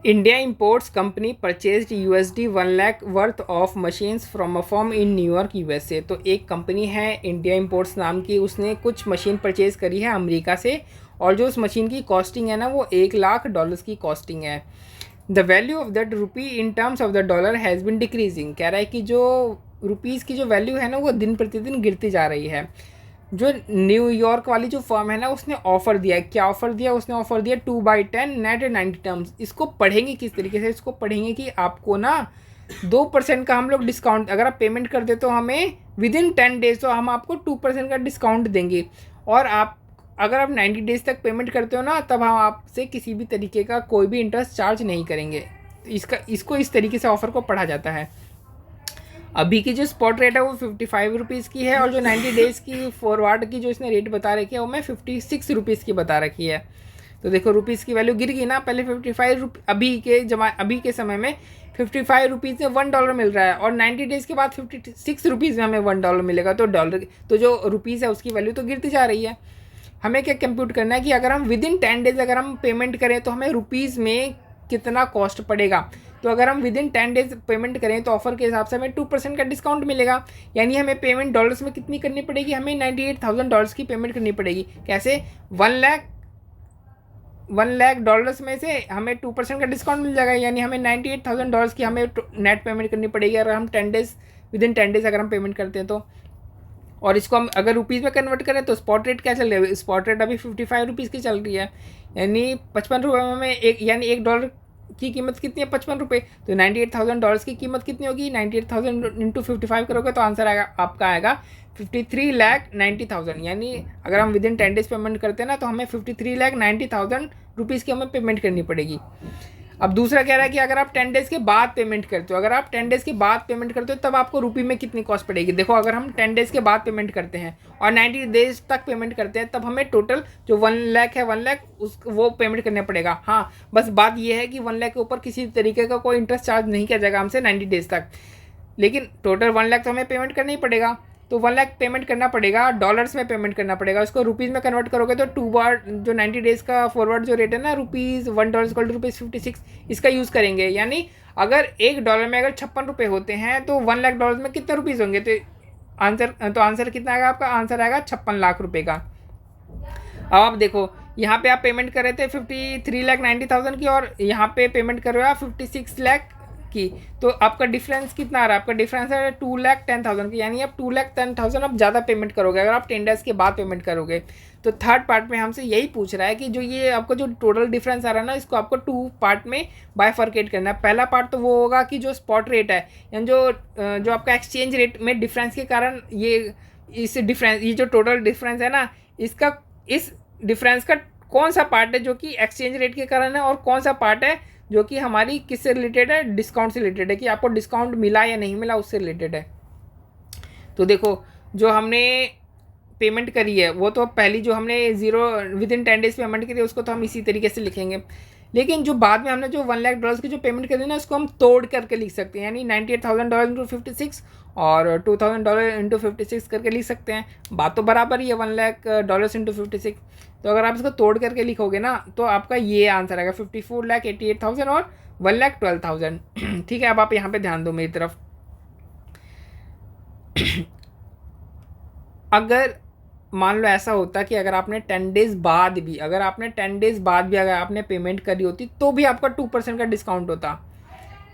India Imports Company purchased $1 lakh worth of machines from a firm in New York USA. तो एक company है India imports नाम की, उसने कुछ मशीन परचेज़ करी है अमेरिका से, और जो उस मशीन की कॉस्टिंग है ना वो $1 लाख की कॉस्टिंग है। The value of that rupee in terms of the dollar has been decreasing. कह रहा है कि जो रुपीज़ की जो वैल्यू है ना वो दिन प्रतिदिन गिरती जा रही है। जो न्यूयॉर्क वाली जो फर्म है ना उसने ऑफ़र दिया है। क्या ऑफ़र दिया? उसने ऑफ़र दिया 2/10 नेट 90 टर्म्स। इसको पढ़ेंगे किस तरीके से? इसको पढ़ेंगे कि आपको ना 2% का हम लोग डिस्काउंट, अगर आप पेमेंट कर दे तो हमें विदिन 10 डेज तो हम आपको 2% का डिस्काउंट देंगे, और आप अगर आप 90 डेज तक पेमेंट करते हो ना तब हम आपसे किसी भी तरीके का कोई भी इंटरेस्ट चार्ज नहीं करेंगे। इसको इस तरीके से ऑफ़र को पढ़ा जाता है। अभी की जो स्पॉट रेट है वो 55 रुपीज़ की है, और जो 90 डेज़ की फॉरवर्ड की जो इसने रेट बता रखी है वो मैं 56 रुपीज़ की बता रखी है। तो देखो रुपीज़ की वैल्यू गिर गई ना। पहले 55 अभी के समय में 55 रुपीज़ में $1 मिल रहा है, और 90 डेज़ के बाद 56 रुपीज़ में हमें $1 मिलेगा। तो जो रुपीज़ है उसकी वैल्यू तो गिरती जा रही है। हमें क्या कंप्यूट करना है कि अगर हम विदिन 10 डेज़ अगर हम पेमेंट करें तो हमें रुपीज़ में कितना कॉस्ट पड़ेगा। तो अगर हम विदिन 10 डेज पेमेंट करें तो ऑफर के हिसाब से हमें 2% का डिस्काउंट मिलेगा। यानी हमें पेमेंट डॉलर्स में कितनी करनी पड़ेगी? हमें $98,000 की पेमेंट करनी पड़ेगी। कैसे? 1 लाख डॉलर्स में से हमें 2% का डिस्काउंट मिल जाएगा, यानी हमें $98,000 की हमें नेट पेमेंट करनी पड़ेगी अगर हम विदिन 10 डेज अगर हम पेमेंट करते हैं तो। और इसको हम अगर रुपीज़ में कन्वर्ट करें तो स्पॉट रेट क्या चल रही है? स्पॉट रेट अभी 55 रुपीज़ की चल रही है, यानी 55 रुपये में यानी $1 की कीमत कितनी है? 55 रुपये। तो $98,000 की कीमत कितनी होगी? 98,000 इंटू 55 करोगे तो आंसर आपका आएगा 53,90,000। यानी अगर हम विदिन 10 डेज पेमेंट करते हैं ना तो हमें 53,90,000 रुपीज़ की हमें पेमेंट करनी पड़ेगी। अब दूसरा कह रहा है कि अगर आप 10 डेज़ के बाद पेमेंट करते हो, तब आपको रुपये में कितनी कॉस्ट पड़ेगी। देखो अगर हम 10 डेज़ के बाद पेमेंट करते हैं और 90 डेज तक पेमेंट करते हैं तब हमें टोटल जो 1 लाख है 1 लाख वो पेमेंट करना पड़ेगा। हाँ, बस बात यह है कि 1 लाख के ऊपर किसी तरीके का कोई इंटरेस्ट चार्ज नहीं किया जाएगा हमसे 90 डेज तक, लेकिन टोटल 1 लाख तो हमें पेमेंट करना ही पड़ेगा। तो 1 लाख पेमेंट करना पड़ेगा, डॉलर्स में पेमेंट करना पड़ेगा। उसको रुपीज़ में कन्वर्ट करोगे तो 2 बार जो 90 डेज़ का फॉरवर्ड जो रेट है ना $1 इसका यूज़ करेंगे। यानी अगर $1 में अगर 56 रुपये होते हैं तो $1 लाख में कितने रुपीज़ होंगे? तो आंसर कितना आएगा आपका? आंसर आएगा 56 लाख रुपये का। अब आप देखो यहाँ पे आप पेमेंट कर रहे थे 53,90,000 की, और यहाँ पे पेमेंट कर रहे हो आप 56 लाख की। तो आपका डिफरेंस कितना आ रहा है? आपका डिफरेंस है 2,10,000 की, यानी आप 2,10,000 आप ज़्यादा पेमेंट करोगे अगर आप 10 डेज़ के बाद पेमेंट करोगे। तो थर्ड पार्ट में हमसे यही पूछ रहा है कि जो ये आपको जो टोटल डिफरेंस आ रहा है ना इसको आपको 2 पार्ट में बाइफर्केट करना है। पहला पार्ट तो वो होगा कि जो स्पॉट रेट है, यानी जो आपका एक्सचेंज रेट में डिफरेंस के कारण ये जो टोटल डिफरेंस है ना इस डिफरेंस का कौन सा पार्ट है जो कि एक्सचेंज रेट के कारण है, और कौन सा पार्ट है जो कि हमारी किससे रिलेटेड है? डिस्काउंट से रिलेटेड है, कि आपको डिस्काउंट मिला या नहीं मिला उससे रिलेटेड है। तो देखो जो हमने पेमेंट करी है वो तो पहली जो हमने विदिन 10 डेज पेमेंट करी है उसको तो हम इसी तरीके से लिखेंगे, लेकिन जो बाद में हमने जो $1 लाख की जो पेमेंट करी ना उसको हम तोड़ करके लिख सकते हैं। यानी $98,000 इंटू 56 और $2,000 इंटू 56 करके लिख सकते हैं। बात तो बराबर ही है, $1 लाख इंटू 56। तो अगर आप इसको तोड़ करके लिखोगे ना तो आपका ये आंसर आएगा 54,88,000 और 1,12,000। ठीक है, अब आप यहाँ पे ध्यान दो मेरी तरफ। अगर मान लो ऐसा होता कि अगर आपने 10 डेज़ बाद भी अगर आपने पेमेंट करी होती तो भी आपका 2% का डिस्काउंट होता।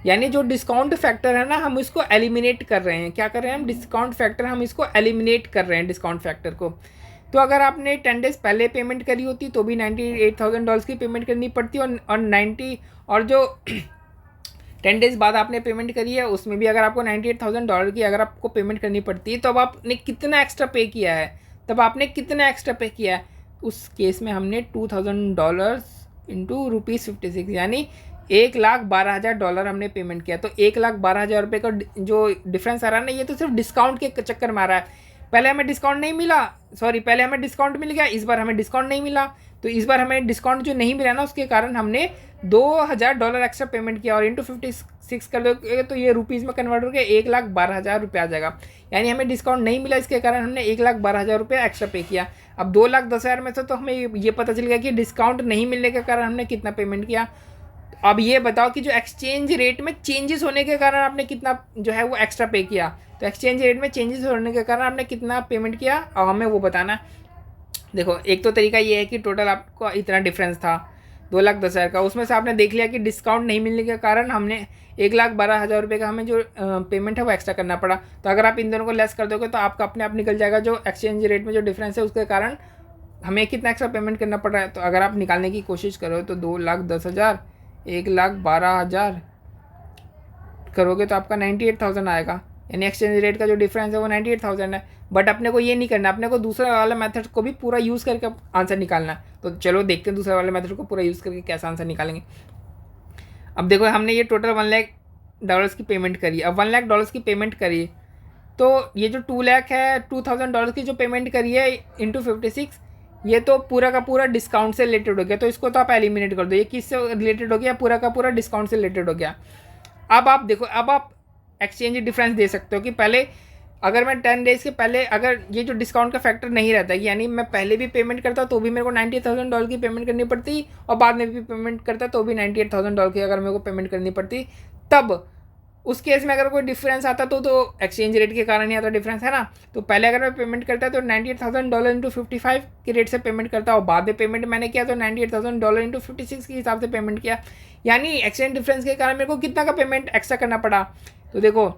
यानी जो डिस्काउंट फैक्टर है ना हम इसको एलिमिनेट कर रहे हैं। क्या कर रहे हैं हम? डिस्काउंट फैक्टर हम इसको एलिमिनेट कर रहे हैं, डिस्काउंट फैक्टर को। तो अगर आपने 10 डेज़ पहले पेमेंट करी होती तो भी $98,000 की पेमेंट करनी पड़ती, और जो 10 डेज़ बाद आपने पेमेंट करी है उसमें भी अगर आपको $98,000 की अगर आपको पेमेंट करनी पड़ती है तो अब आपने कितना एक्स्ट्रा पे किया है? उस केस में हमने $2,000 इंटू ₹56 यानी $1,12,000 हमने पेमेंट किया। तो $1,12,000 रुपये का जो डिफरेंस आ रहा है ना ये तो सिर्फ डिस्काउंट के चक्कर में आ रहा है। पहले हमें डिस्काउंट मिल गया, इस बार हमें डिस्काउंट नहीं मिला। तो इस बार हमें डिस्काउंट जो नहीं मिला ना उसके कारण हमने $2,000 एक्स्ट्रा पेमेंट किया, और इंटू 56 कर दोगे तो ये रुपीज़ में कन्वर्ट होकर $1,12,000 रुपये आ जाएगा। यानी हमें डिस्काउंट नहीं मिला, इसके कारण हमने $1,12,000 रुपये एक्स्ट्रा पे किया। अब 2,10,000 में से तो हमें ये पता चल गया कि डिस्काउंट नहीं मिलने के कारण हमने कितना पेमेंट किया, अब ये बताओ कि जो एक्सचेंज रेट में चेंजेस होने के कारण आपने कितना जो है वो एक्स्ट्रा पे किया। तो एक्सचेंज रेट में चेंजेस होने के कारण आपने कितना पेमेंट किया और हमें वो बताना है। देखो एक तो तरीका ये है कि टोटल आपको इतना डिफरेंस था 2,10,000 का, उसमें से आपने देख लिया कि डिस्काउंट नहीं मिलने के कारण हमने 1,12,000 रुपये का हमें जो पेमेंट है वो एक्स्ट्रा करना पड़ा। तो अगर आप इन दोनों को लेस कर दोगे तो आपका अपने आप निकल जाएगा जो एक्सचेंज रेट में जो डिफरेंस है उसके कारण हमें कितना एक्स्ट्रा पेमेंट करना पड़ रहा है। तो अगर आप निकालने की कोशिश करो तो 2,10,000 1,12,000 करोगे तो आपका 98,000 आएगा, यानी एक्सचेंज रेट का जो डिफरेंस है वो 98,000 है। बट अपने को ये नहीं करना, अपने को दूसरा वाला मेथड को भी पूरा यूज़ करके आंसर निकालना है। तो चलो देखते हैं दूसरे वाले मेथड को पूरा यूज़ करके कैसा आंसर निकालेंगे। अब देखो हमने ये टोटल $1,00,000 की पेमेंट करी। अब $1,00,000 की पेमेंट करी तो ये जो 2,00,000 है, $2,000 की जो पेमेंट करी है इंटू 56, ये तो पूरा का पूरा डिस्काउंट से रिलेटेड हो गया। तो इसको तो आप एलिमिनेट कर दो, ये किससे रिलेटेड हो गया, पूरा का पूरा डिस्काउंट से रिलेटेड हो गया। अब आप देखो, अब आप एक्सचेंज डिफरेंस दे सकते हो कि पहले अगर मैं 10 डेज़ के पहले अगर ये जो डिस्काउंट का फैक्टर नहीं रहता, यानी मैं पहले भी पेमेंट करता तो भी मेरे को $98,000 की पेमेंट करनी पड़ती और बाद में भी पेमेंट करता तो भी $98,000 की अगर मेरे को पेमेंट करनी पड़ती, तब उस केस में अगर कोई डिफरेंस आता तो एक्सचेंज रेट के कारण ही आता डिफरेंस, है ना। तो पहले अगर मैं पेमेंट करता तो $98,000 इंटू 55 के रेट से पेमेंट करता और बाद में पेमेंट मैंने किया तो $98,000 इंटू 56 के हिसाब से पेमेंट किया, यानी एक्सचेंज डिफरेंस के कारण मेरे को कितना का पेमेंट एक्स्ट्रा करना पड़ा। तो देखो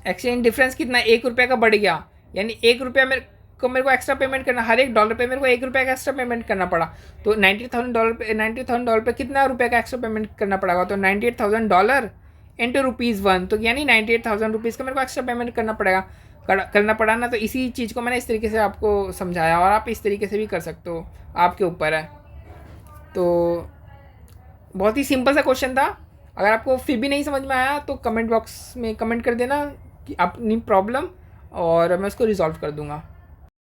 एक्सचेंज डिफरेंस कितना, ₹1 का बढ़ गया, यानी ₹1 मेरे को एक्स्ट्रा पेमेंट करना, हर एक डॉलर पे मेरे को ₹1 का एक्स्ट्रा पेमेंट करना पड़ा। तो $98,000 पे कितना रुपये का एक्स्ट्रा पेमेंट करना पड़ेगा, तो $98,000 इंटू ₹1, तो यानी ₹98,000 का मेरे को एक्स्ट्रा पेमेंट करना पड़ा ना। तो इसी चीज़ को मैंने इस तरीके से आपको समझाया और आप इस तरीके से भी कर सकते हो, आपके ऊपर है। तो बहुत ही सिंपल सा क्वेश्चन था। अगर आपको फिर भी नहीं समझ में आया तो कमेंट बॉक्स में कमेंट कर देना कि अपनी प्रॉब्लम, और मैं उसको रिजॉल्व कर दूंगा।